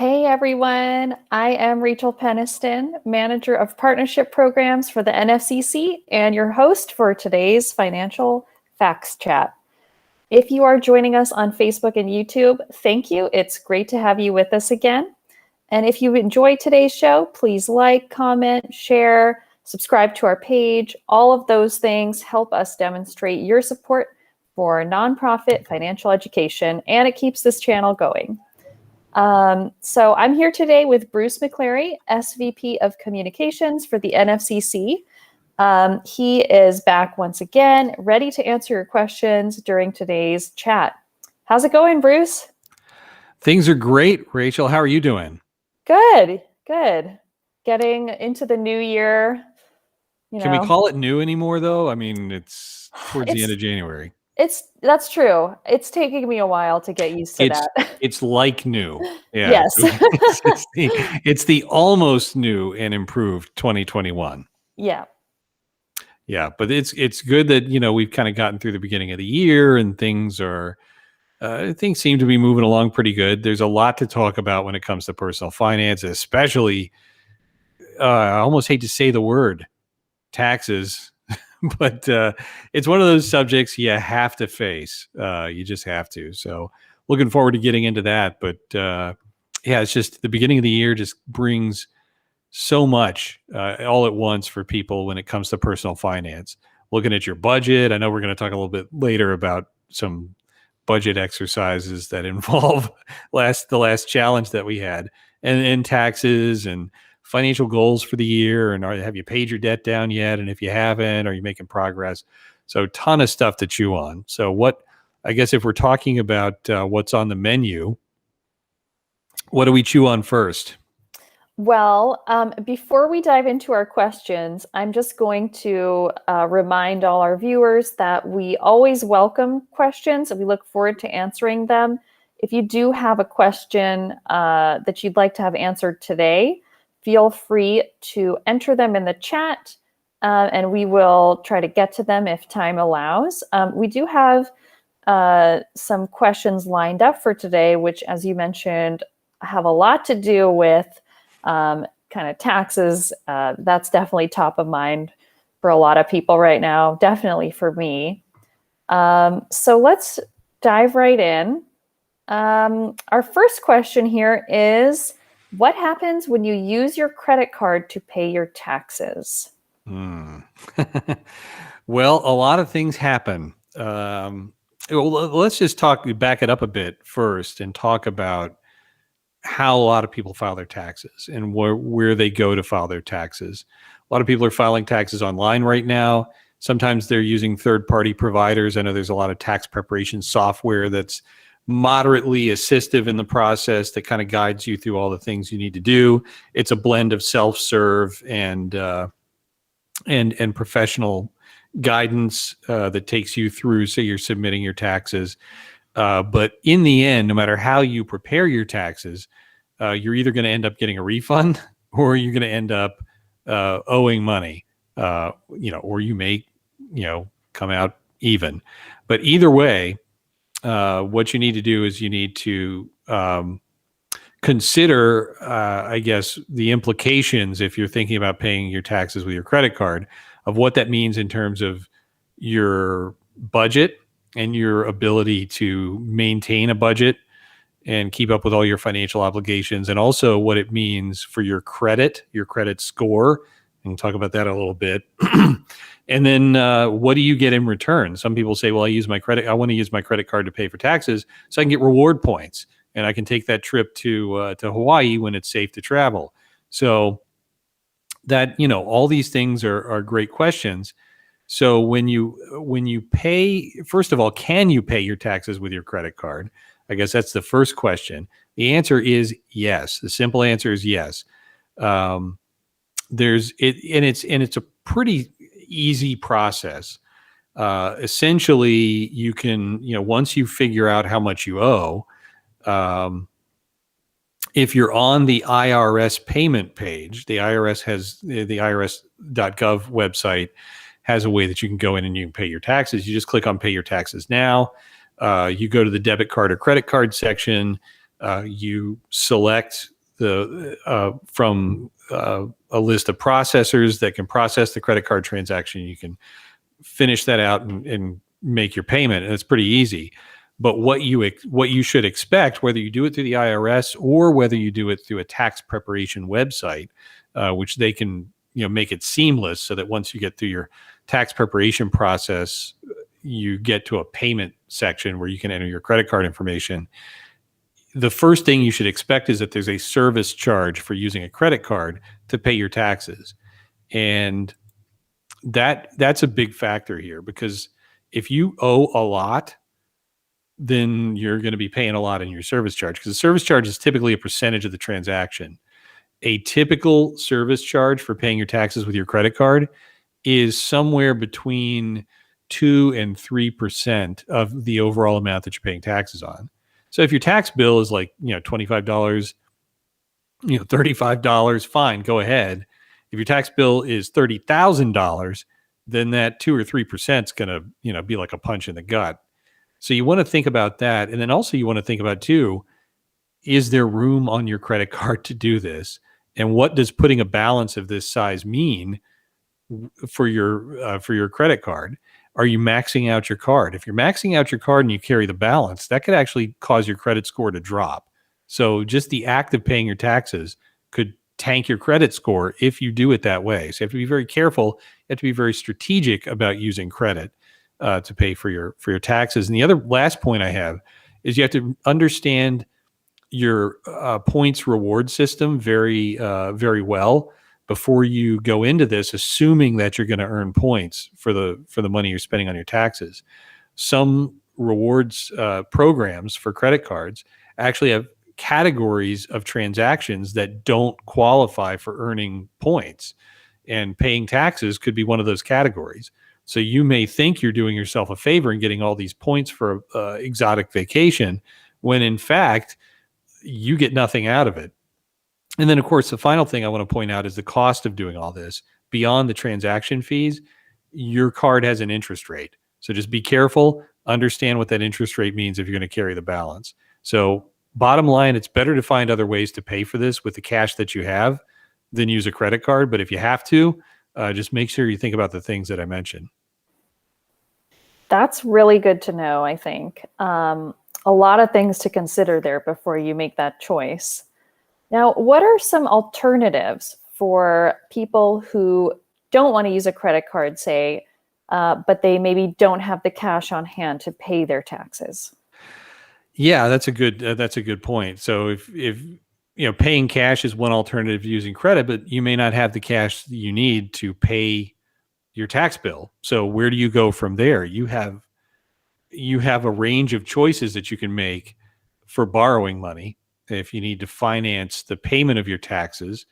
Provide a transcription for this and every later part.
Hey everyone, I am Rachel Peniston, Manager of Partnership Programs for the NFCC and your host for today's Financial Facts Chat. If you are joining us on Facebook and YouTube, thank you. It's great to have you with us again. And if you enjoyed today's show, please like, comment, share, subscribe to our page. All of those things help us demonstrate your support for nonprofit financial education, and it keeps this channel going. So I'm here today with Bruce McClary, SVP of Communications for the NFCC. He is back once again, ready to answer your questions during today's chat. How's it going, Bruce? Things are great, Rachel. How are you doing? Good. Getting into the new year. Can we call it new anymore, though? I mean, it's towards the end of January. That's true. It's taking me a while to get used to that. It's like new. Yeah. Yes. It's the almost new and improved 2021. Yeah. Yeah, but it's good that, we've kind of gotten through the beginning of the year and things seem to be moving along pretty good. There's a lot to talk about when it comes to personal finance, especially, I almost hate to say the word, taxes. But it's one of those subjects you have to face. You just have to. So looking forward to getting into that. But it's just the beginning of the year just brings so much all at once for people when it comes to personal finance. Looking at your budget. I know we're going to talk a little bit later about some budget exercises that involve the last challenge that we had, and taxes and financial goals for the year, and have you paid your debt down yet? And if you haven't, are you making progress? So ton of stuff to chew on. So I guess if we're talking about what's on the menu, what do we chew on first? Well, before we dive into our questions, I'm just going to remind all our viewers that we always welcome questions and we look forward to answering them. If you do have a question that you'd like to have answered today, feel free to enter them in the chat and we will try to get to them if time allows. We do have some questions lined up for today, which, as you mentioned, have a lot to do with kind of taxes. That's definitely top of mind for a lot of people right now, definitely for me. So let's dive right in. Our first question here is, what happens when you use your credit card to pay your taxes? Well, a lot of things happen. Let's just back it up a bit first and talk about how a lot of people file their taxes and where they go to file their taxes. A lot of people are filing taxes online right now. Sometimes they're using third-party providers. I know there's a lot of tax preparation software that's moderately assistive in the process that kind of guides you through all the things you need to do. It's a blend of self-serve and professional guidance that takes you through, say you're submitting your taxes. But in the end, no matter how you prepare your taxes, you're either going to end up getting a refund or you're going to end up owing money, or you may, come out even. But either way, what you need to do is you need to consider, I guess, the implications if you're thinking about paying your taxes with your credit card of what that means in terms of your budget and your ability to maintain a budget and keep up with all your financial obligations, and also what it means for your credit score. And we'll talk about that a little bit. And then what do you get in return? Some people say, well, I want to use my credit card to pay for taxes so I can get reward points and I can take that trip to Hawaii when it's safe to travel. So that, all these things are great questions. So when you pay, first of all, can you pay your taxes with your credit card? I guess that's the first question. The answer is yes. The simple answer is yes. It's a pretty easy process. Essentially, you can, once you figure out how much you owe, if you're on the IRS payment page, the IRS.gov website has a way that you can go in and you can pay your taxes. You just click on Pay Your Taxes Now. You go to the debit card or credit card section. You select the from a list of processors that can process the credit card transaction. You can finish that out and make your payment, and it's pretty easy. But what you should expect, whether you do it through the IRS or whether you do it through a tax preparation website, which they can make it seamless, so that once you get through your tax preparation process, you get to a payment section where you can enter your credit card information. The first thing you should expect is that there's a service charge for using a credit card to pay your taxes, and that's a big factor here, because if you owe a lot, then you're going to be paying a lot in your service charge, because the service charge is typically a percentage of the transaction. A typical service charge for paying your taxes with your credit card is somewhere between 2 and 3% of the overall amount that you're paying taxes on. So if your tax bill is like, $25, $35, fine, go ahead. If your tax bill is $30,000, then that 2 or 3% is going to, be like a punch in the gut. So you want to think about that. And then also you want to think about too, is there room on your credit card to do this? And what does putting a balance of this size mean for your credit card? Are you maxing out your card? If you're maxing out your card and you carry the balance, that could actually cause your credit score to drop. So just the act of paying your taxes could tank your credit score if you do it that way. So you have to be very careful. You have to be very strategic about using credit to pay for your taxes. And the other last point I have is you have to understand your points reward system very well before you go into this, assuming that you're going to earn points for the money you're spending on your taxes. Some rewards programs for credit cards actually have categories of transactions that don't qualify for earning points, and paying taxes could be one of those categories. So you may think you're doing yourself a favor and getting all these points for exotic vacation, when in fact you get nothing out of it. And then, of course, the final thing I want to point out is the cost of doing all this. Beyond the transaction fees, your card has an interest rate. So just be careful, understand what that interest rate means if you're going to carry the balance. So bottom line, it's better to find other ways to pay for this with the cash that you have than use a credit card. But if you have to, just make sure you think about the things that I mentioned. That's really good to know, I think. A lot of things to consider there before you make that choice. Now, what are some alternatives for people who don't want to use a credit card, say, but they maybe don't have the cash on hand to pay their taxes? Yeah, that's a good point. So if paying cash is one alternative to using credit, but you may not have the cash you need to pay your tax bill. So where do you go from there? You have a range of choices that you can make for borrowing money if you need to finance the payment of your taxes.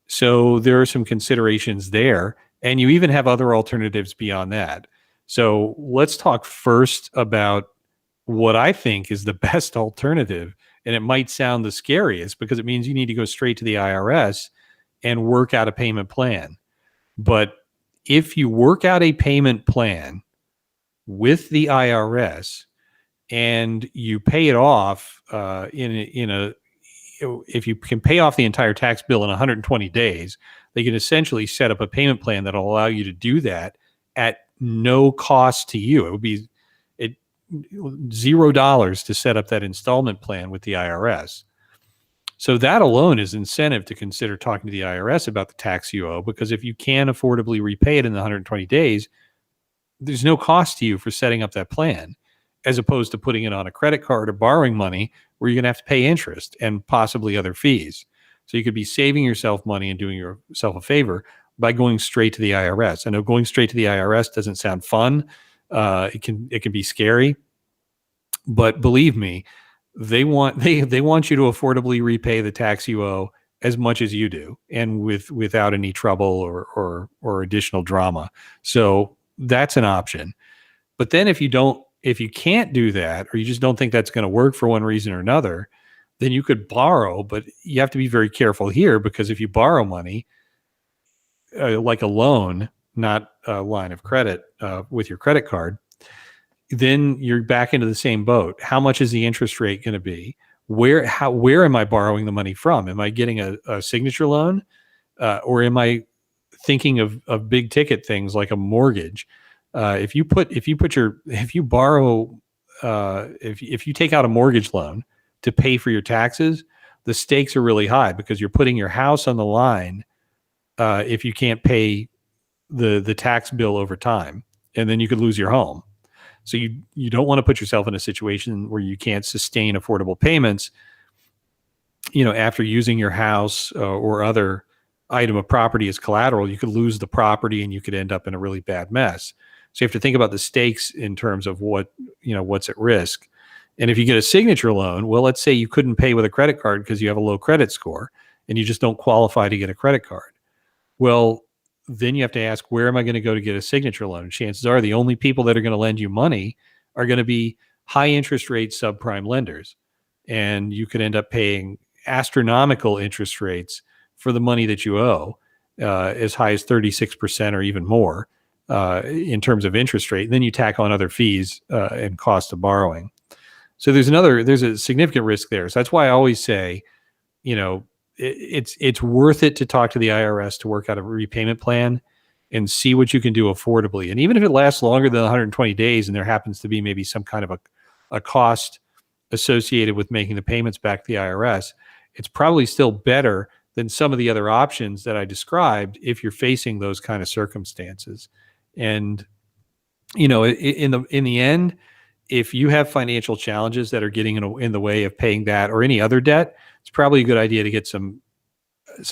So there are some considerations there, and you even have other alternatives beyond that. So let's talk first about what I think is the best alternative. And it might sound the scariest because it means you need to go straight to the IRS and work out a payment plan. But if you work out a payment plan with the IRS and you pay it off if you can pay off the entire tax bill in 120 days, they can essentially set up a payment plan that'll allow you to do that at no cost to you. It would be $0 to set up that installment plan with the IRS. So that alone is incentive to consider talking to the IRS about the tax you owe, because if you can affordably repay it in the 120 days, there's no cost to you for setting up that plan, as opposed to putting it on a credit card or borrowing money where you're going to have to pay interest and possibly other fees. So you could be saving yourself money and doing yourself a favor by going straight to the IRS. I know going straight to the IRS doesn't sound fun. It can be scary, but believe me, they want you to affordably repay the tax you owe as much as you do, and without any trouble or additional drama. So that's an option. But then if you can't do that, or you just don't think that's going to work for one reason or another, then you could borrow. But you have to be very careful here, because if you borrow money, like a loan, not a line of credit with your credit card, then you're back into the same boat. How much is the interest rate going to be? where am I borrowing the money from? Am I getting a signature loan, or am I thinking of big ticket things like a mortgage? If you borrow, if you take out a mortgage loan to pay for your taxes, the stakes are really high because you're putting your house on the line, if you can't pay the tax bill over time, and then you could lose your home. So you don't want to put yourself in a situation where you can't sustain affordable payments, after using your house, or other item of property as collateral. You could lose the property and you could end up in a really bad mess. So you have to think about the stakes in terms of what's at risk. And if you get a signature loan, well, let's say you couldn't pay with a credit card because you have a low credit score and you just don't qualify to get a credit card. Well, then you have to ask, where am I going to go to get a signature loan? And chances are the only people that are going to lend you money are going to be high interest rate subprime lenders. And you could end up paying astronomical interest rates for the money that you owe, as high as 36% or even more, in terms of interest rate. And then you tack on other fees, and cost of borrowing. So there's a significant risk there. So that's why I always say, it's worth it to talk to the IRS to work out a repayment plan and see what you can do affordably. And even if it lasts longer than 120 days and there happens to be maybe some kind of a cost associated with making the payments back to the IRS, it's probably still better than some of the other options that I described if you're facing those kind of circumstances. And in the end, if you have financial challenges that are getting in the way of paying that or any other debt, it's probably a good idea to get some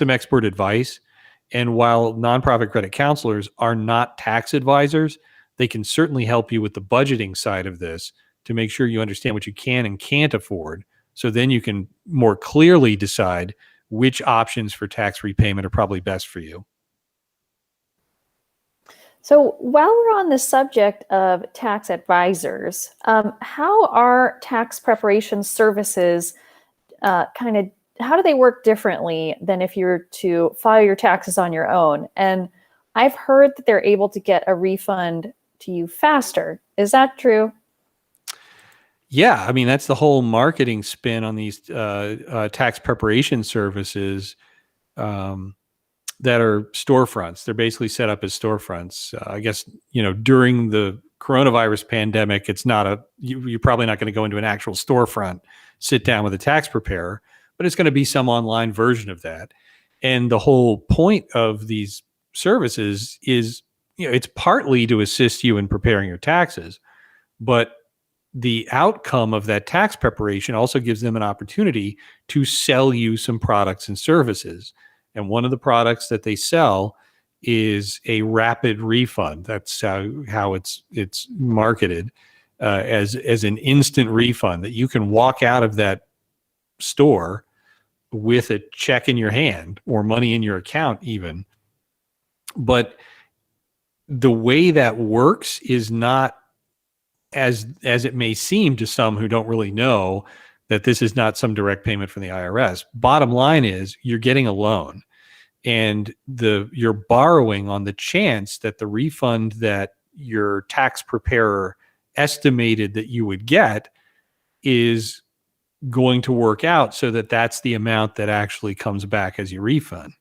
expert advice. And while nonprofit credit counselors are not tax advisors, they can certainly help you with the budgeting side of this to make sure you understand what you can and can't afford. So then you can more clearly decide which options for tax repayment are probably best for you. So while we're on the subject of tax advisors, how are tax preparation services how do they work differently than if you're to file your taxes on your own? And I've heard that they're able to get a refund to you faster. Is that true? Yeah, I mean, that's the whole marketing spin on these tax preparation services, that are storefronts. They're basically set up as storefronts. I guess, during the coronavirus pandemic, you're probably not going to go into an actual storefront, sit down with a tax preparer, but it's going to be some online version of that. And the whole point of these services is, it's partly to assist you in preparing your taxes, but the outcome of that tax preparation also gives them an opportunity to sell you some products and services. And one of the products that they sell is a rapid refund. That's how it's marketed, as an instant refund that you can walk out of that store with a check in your hand or money in your account even. But the way that works is not as it may seem to some who don't really know that this is not some direct payment from the IRS. Bottom line is you're getting a loan, and you're borrowing on the chance that the refund that your tax preparer estimated that you would get is going to work out so that that's the amount that actually comes back as your refund.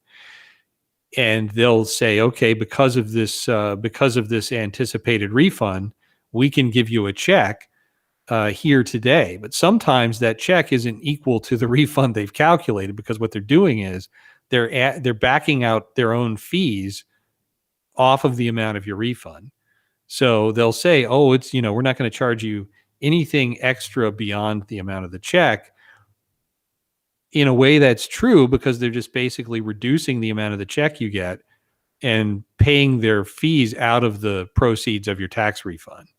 And they'll say, okay, because of this anticipated refund, we can give you a check here today. But sometimes that check isn't equal to the refund they've calculated, because what they're doing is they're backing out their own fees off of the amount of your refund. So they'll say, oh, it's, we're not going to charge you anything extra beyond the amount of the check. In a way, that's true, because they're just basically reducing the amount of the check you get and paying their fees out of the proceeds of your tax refund.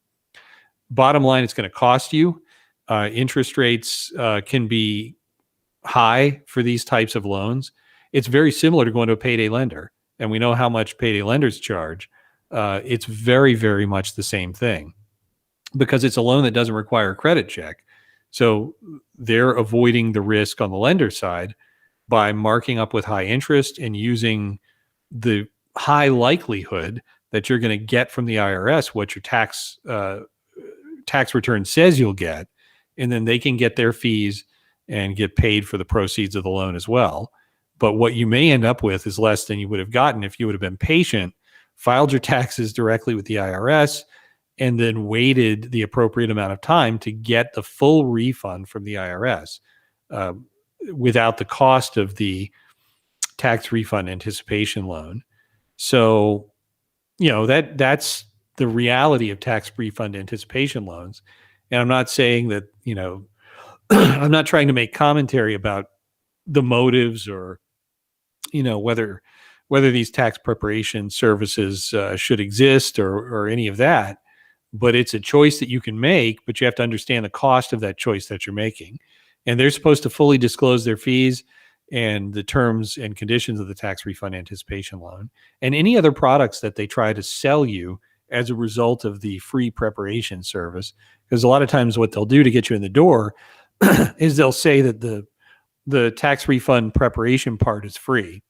Bottom line, it's going to cost you. Interest rates can be high for these types of loans. It's very similar to going to a payday lender, and we know how much payday lenders charge. It's very, very much the same thing, because it's a loan that doesn't require a credit check. So they're avoiding the risk on the lender side by marking up with high interest and using the high likelihood that you're going to get from the IRS what your tax return says you'll get, and then they can get their fees and get paid for the proceeds of the loan as well. But what you may end up with is less than you would have gotten if you would have been patient, filed your taxes directly with the IRS, and then waited the appropriate amount of time to get the full refund from the IRS uh, without the cost of the tax refund anticipation loan. So, that's the reality of tax refund anticipation loans. And I'm not saying that, I'm not trying to make commentary about the motives or, whether these tax preparation services should exist or any of that. But it's a choice that you can make, but you have to understand the cost of that choice that you're making. And they're supposed to fully disclose their fees and the terms and conditions of the tax refund anticipation loan and any other products that they try to sell you as a result of the free preparation service. Because a lot of times what they'll do to get you in the door is they'll say that the tax refund preparation part is free,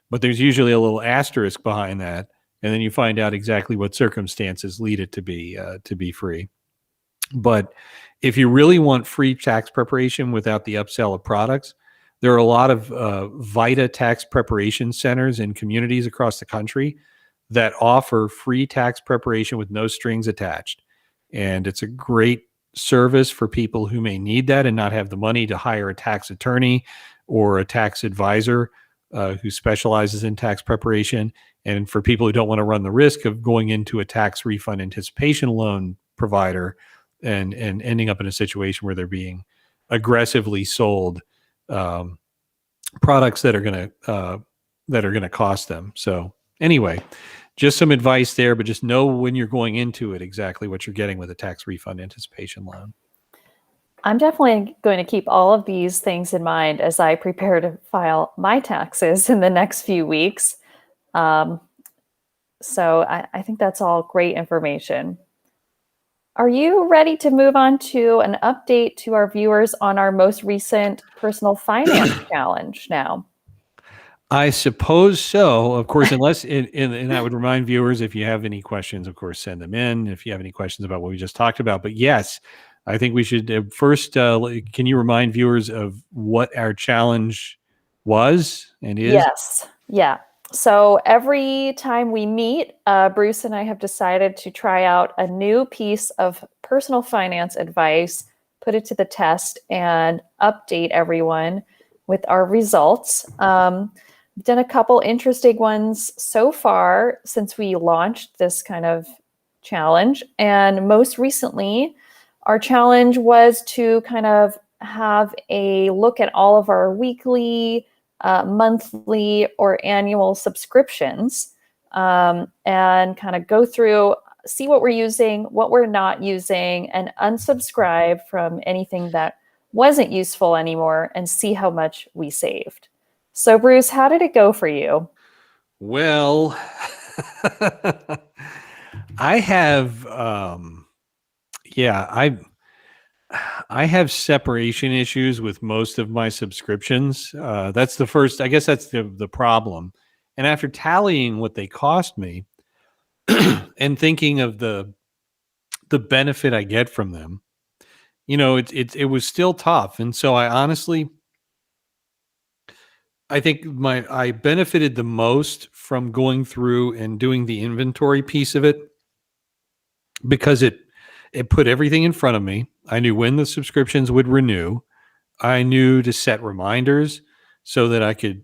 but there's usually a little asterisk behind that, and then you find out exactly what circumstances lead it to be free. But if you really want free tax preparation without the upsell of products, there are a lot of VITA tax preparation centers in communities across the country that offer free tax preparation with no strings attached. And it's a great service for people who may need that and not have the money to hire a tax attorney or a tax advisor who specializes in tax preparation. And for people who don't want to run the risk of going into a tax refund anticipation loan provider and ending up in a situation where they're being aggressively sold products that are going to cost them. So anyway, just some advice there, but just know when you're going into it exactly what you're getting with a tax refund anticipation loan. I'm definitely going to keep all of these things in mind as I prepare to file my taxes in the next few weeks. So I think that's all great information. Are you ready to move on to an update to our viewers on our most recent personal finance challenge now? I suppose so. Of course, unless, and I would remind viewers, if you have any questions, of course, send them in. If you have any questions about what we just talked about. But yes, I think we should first, can you remind viewers of what our challenge was and is? Yes. Yeah. So every time we meet, Bruce and I have decided to try out a new piece of personal finance advice, put it to the test, and update everyone with our results. We've done a couple interesting ones so far since we launched this kind of challenge. And most recently, our challenge was to kind of have a look at all of our weekly, monthly, or annual subscriptions and kind of go through, see what we're using, what we're not using, and unsubscribe from anything that wasn't useful anymore and see how much we saved. So, Bruce, how did it go for you? Well, I have, I have separation issues with most of my subscriptions. That's the first, I guess that's the problem. And after tallying what they cost me and thinking of the benefit I get from them, it was still tough. And so I think I benefited the most from going through and doing the inventory piece of it because it put everything in front of me. I knew when the subscriptions would renew. I knew to set reminders so that I could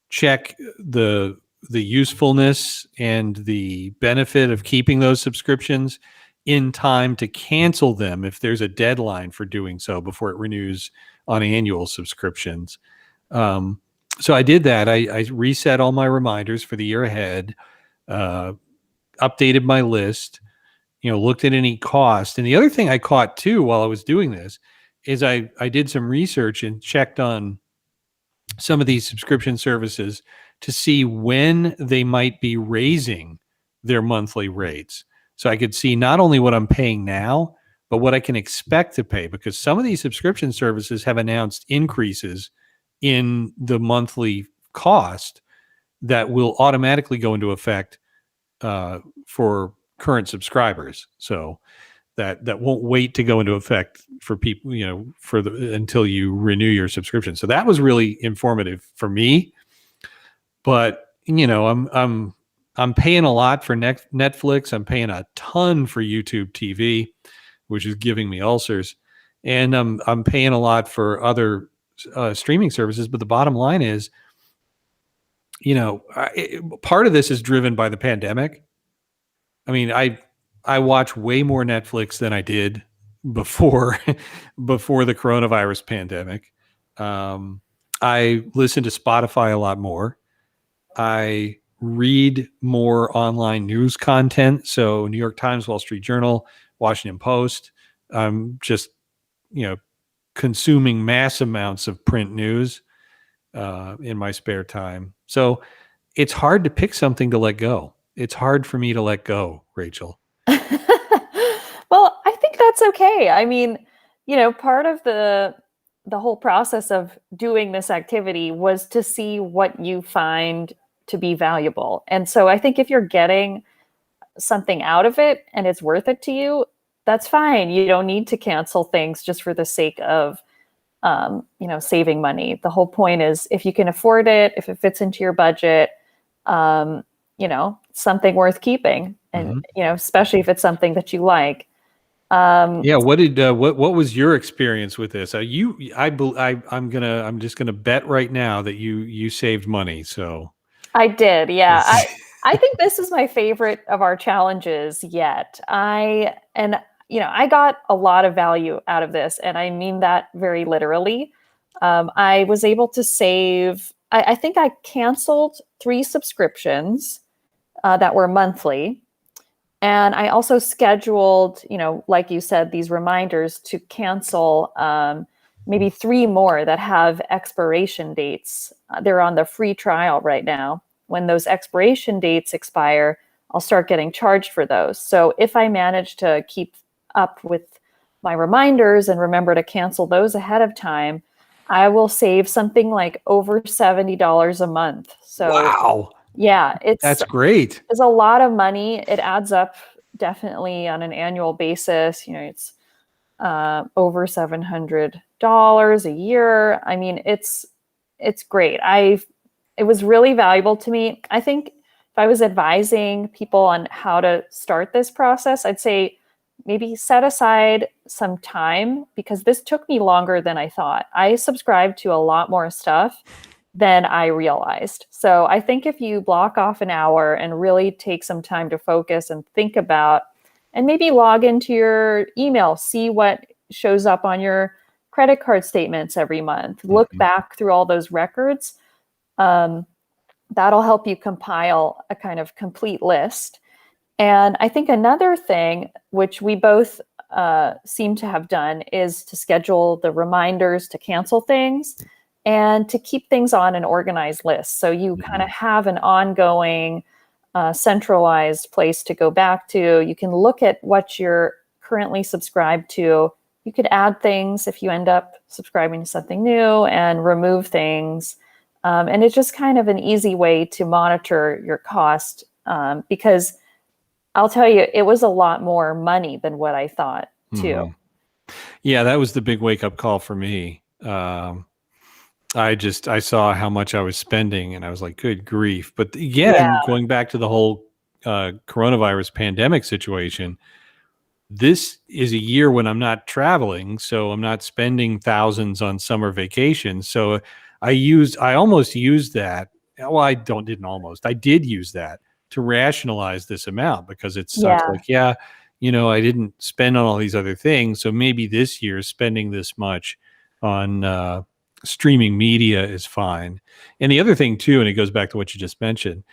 check the usefulness and the benefit of keeping those subscriptions in time to cancel them if there's a deadline for doing so before it renews on annual subscriptions. So I did that. I reset all my reminders for the year ahead, updated my list, looked at any cost. And the other thing I caught too while I was doing this is I did some research and checked on some of these subscription services to see when they might be raising their monthly rates. So I could see not only what I'm paying now, but what I can expect to pay, because some of these subscription services have announced increases in the monthly cost that will automatically go into effect for current subscribers. So that won't wait to go into effect for people, until you renew your subscription. So that was really informative for me. But I'm paying a lot for Netflix. I'm paying a ton for YouTube TV, which is giving me ulcers, and I'm paying a lot for other streaming services. But the bottom line is, part of this is driven by the pandemic. I mean, I watch way more Netflix than I did before before the coronavirus pandemic. I listen to Spotify a lot more. I read more online news content. So New York Times, Wall Street Journal, Washington Post. I'm just, consuming mass amounts of print news in my spare time. So it's hard to pick something to let go. It's hard for me to let go, Rachel. Well, I think that's okay. I mean, part of the whole process of doing this activity was to see what you find to be valuable. And so I think if you're getting something out of it and it's worth it to you, that's fine. You don't need to cancel things just for the sake of saving money. The whole point is if you can afford it, if it fits into your budget, something worth keeping. And, Mm-hmm. Especially if it's something that you like. Yeah. What was your experience with this? I'm just gonna bet right now that you saved money. So I did. Yeah. I think this is my favorite of our challenges yet. I got a lot of value out of this, and I mean that very literally. I was able to save, I think I canceled 3 subscriptions that were monthly. And I also scheduled, like you said, these reminders to cancel maybe 3 more that have expiration dates. They're on the free trial right now. When those expiration dates expire, I'll start getting charged for those. So if I manage to keep up with my reminders and remember to cancel those ahead of time, I will save something like over $70 a month. So wow, yeah, that's great. it's a lot of money. It adds up definitely on an annual basis. It's over $700 a year. I mean, it's great. It was really valuable to me. I think if I was advising people on how to start this process, I'd say maybe set aside some time, because this took me longer than I thought. I subscribed to a lot more stuff than I realized. So I think if you block off an hour and really take some time to focus and think about, and maybe log into your email, see what shows up on your credit card statements every month, look back through all those records, that'll help you compile a kind of complete list. And I think another thing, which we both seem to have done, is to schedule the reminders to cancel things and to keep things on an organized list. So you kind of have an ongoing, centralized place to go back to. You can look at what you're currently subscribed to. You could add things if you end up subscribing to something new, and remove things. And it's just kind of an easy way to monitor your cost, because I'll tell you, it was a lot more money than what I thought too. Yeah, that was the big wake up call for me. I saw how much I was spending, and I was like, good grief. But Yeah. again, going back to the whole coronavirus pandemic situation, this is a year when I'm not traveling, so I'm not spending thousands on summer vacations. So I almost used that. Well, I did use that to rationalize this amount, because it sucks. Yeah. Like, yeah, I didn't spend on all these other things. So maybe this year spending this much on streaming media is fine. And the other thing too, and it goes back to what you just mentioned,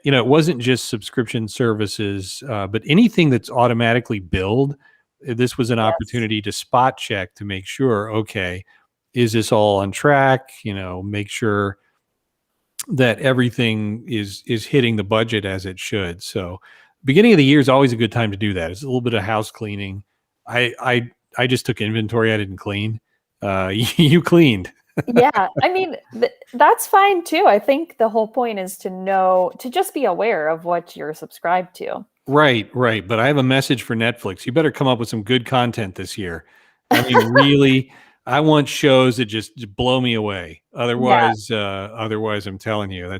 it wasn't just subscription services, but anything that's automatically billed. This was an Yes. opportunity to spot check to make sure, okay, is this all on track? Make sure that everything is hitting the budget as it should. So beginning of the year is always a good time to do that. It's a little bit of house cleaning. I just took inventory. I didn't clean. You cleaned. Yeah. I mean, that's fine too. I think the whole point is to just be aware of what you're subscribed to. Right, right. But I have a message for Netflix. You better come up with some good content this year. I mean, really, I want shows that just blow me away. Yeah, Otherwise, I'm telling you,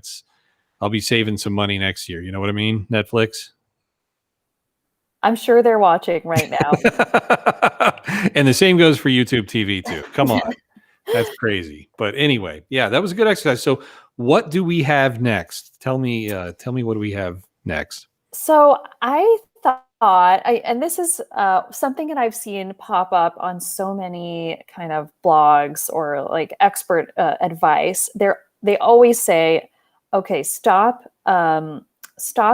I'll be saving some money next year. You know what I mean? Netflix. I'm sure they're watching right now. And the same goes for YouTube TV too. Come on. That's crazy. But anyway, yeah, that was a good exercise. So what do we have next? Tell me what do we have next? So I and this is something that I've seen pop up on so many kind of blogs or like expert advice. They always say, okay, stop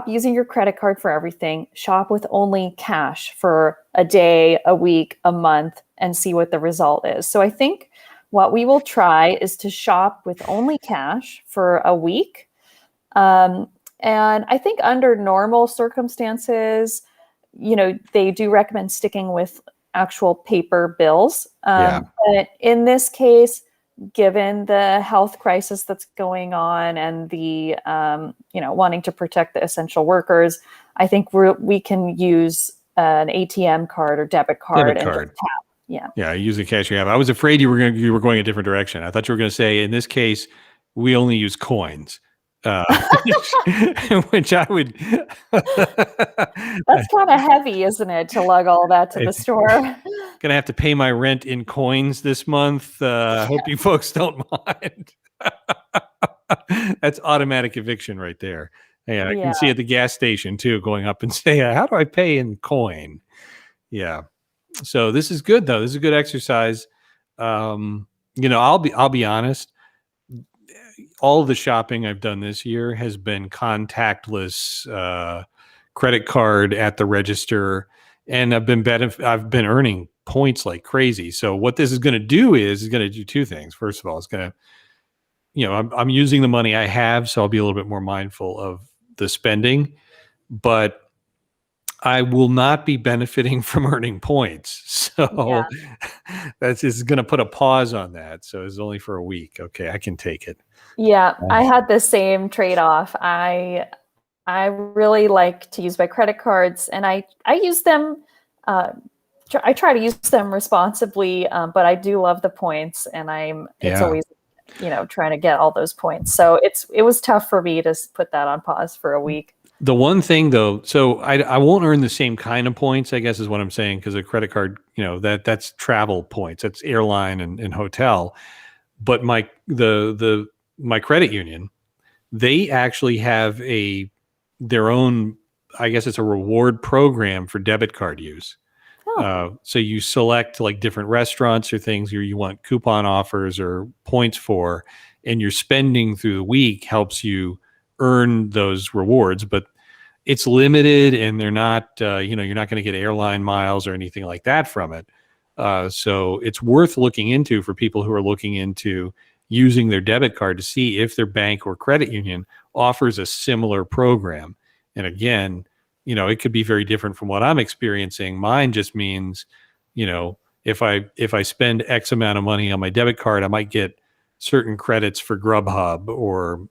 using your credit card for everything. Shop with only cash for a day, a week, a month, and see what the result is. So I think what we will try is to shop with only cash for a week. Um, and I think under normal circumstances, they do recommend sticking with actual paper bills. Yeah. But in this case, given the health crisis that's going on and the, wanting to protect the essential workers, I think we can use an ATM card or debit card Debit and just card. tap. Yeah. Yeah, use the cash you have. I was afraid you were going a different direction. I thought you were going to say in this case we only use coins, uh, which I would. That's kind of heavy, isn't it, to lug all that to the It's store? gonna have to pay my rent in coins this month. I hope you folks don't mind. That's automatic eviction right there. Yeah, I Yeah. can see at the gas station too, going up and say, "How do I pay in coin?" Yeah. So this is good though. This is a good exercise. I'll be honest. All of the shopping I've done this year has been contactless, credit card at the register, and I've been earning points like crazy. So what this is going to do is going to do two things. First of all, it's going to, I'm using the money I have, so I'll be a little bit more mindful of the spending, but I will not be benefiting from earning points. Yeah. So this is going to put a pause on that. So it's only for a week. Okay, I can take it. Yeah, I had the same trade-off. I really like to use my credit cards, and I use them. Uh, I try to use them responsibly, but I do love the points, and it's Yeah. always trying to get all those points. So it was tough for me to put that on pause for a week. The one thing though, so I won't earn the same kind of points, I guess is what I'm saying, because a credit card, that's travel points, that's airline and hotel. But my credit union, they actually have their own, I guess it's a reward program for debit card use. Oh, So you select like different restaurants or things you want coupon offers or points for, and your spending through the week helps you earn those rewards. But it's limited, and they're not, you're not going to get airline miles or anything like that from it. So it's worth looking into for people who are looking into using their debit card to see if their bank or credit union offers a similar program. And again, it could be very different from what I'm experiencing. Mine just means, if I spend X amount of money on my debit card, I might get certain credits for Grubhub or,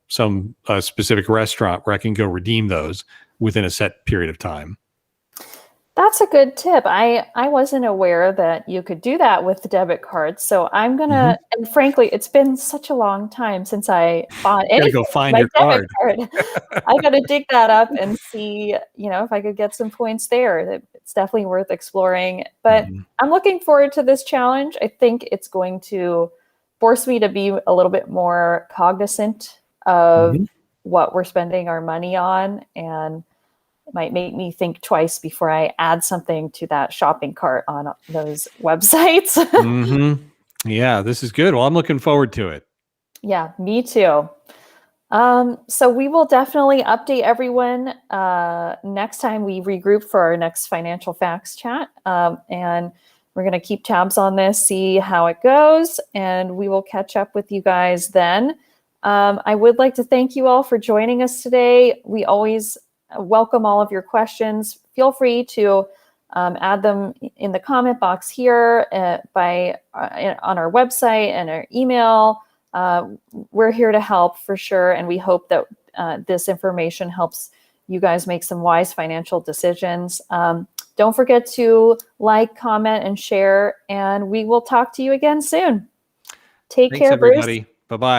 some specific restaurant where I can go redeem those within a set period of time. that's a good tip. I wasn't aware that you could do that with debit cards. So I'm Mm-hmm. gonna, and frankly, it's been such a long time since I bought Got to anything go with find my your debit card. card. I got to dig that up and see, if I could get some points there. It's definitely worth exploring. But Mhm. I'm looking forward to this challenge. I think it's going to force me to be a little bit more cognizant of Mhm. what we're spending our money on, and it might make me think twice before I add something to that shopping cart on those websites. Mhm. Yeah, this is good. Well, I'm looking forward to it. Yeah, me too. So we will definitely update everyone next time we regroup for our next financial facts chat. And we're going to keep tabs on this, see how it goes, and we will catch up with you guys then. I would like to thank you all for joining us today. We always welcome all of your questions. Feel free to add them in the comment box here on our website and our email. We're here to help for sure, and we hope that this information helps you guys make some wise financial decisions. Don't forget to like, comment, and share, and we will talk to you again soon. Take Thanks, care, Bruce. everybody. Bye-bye.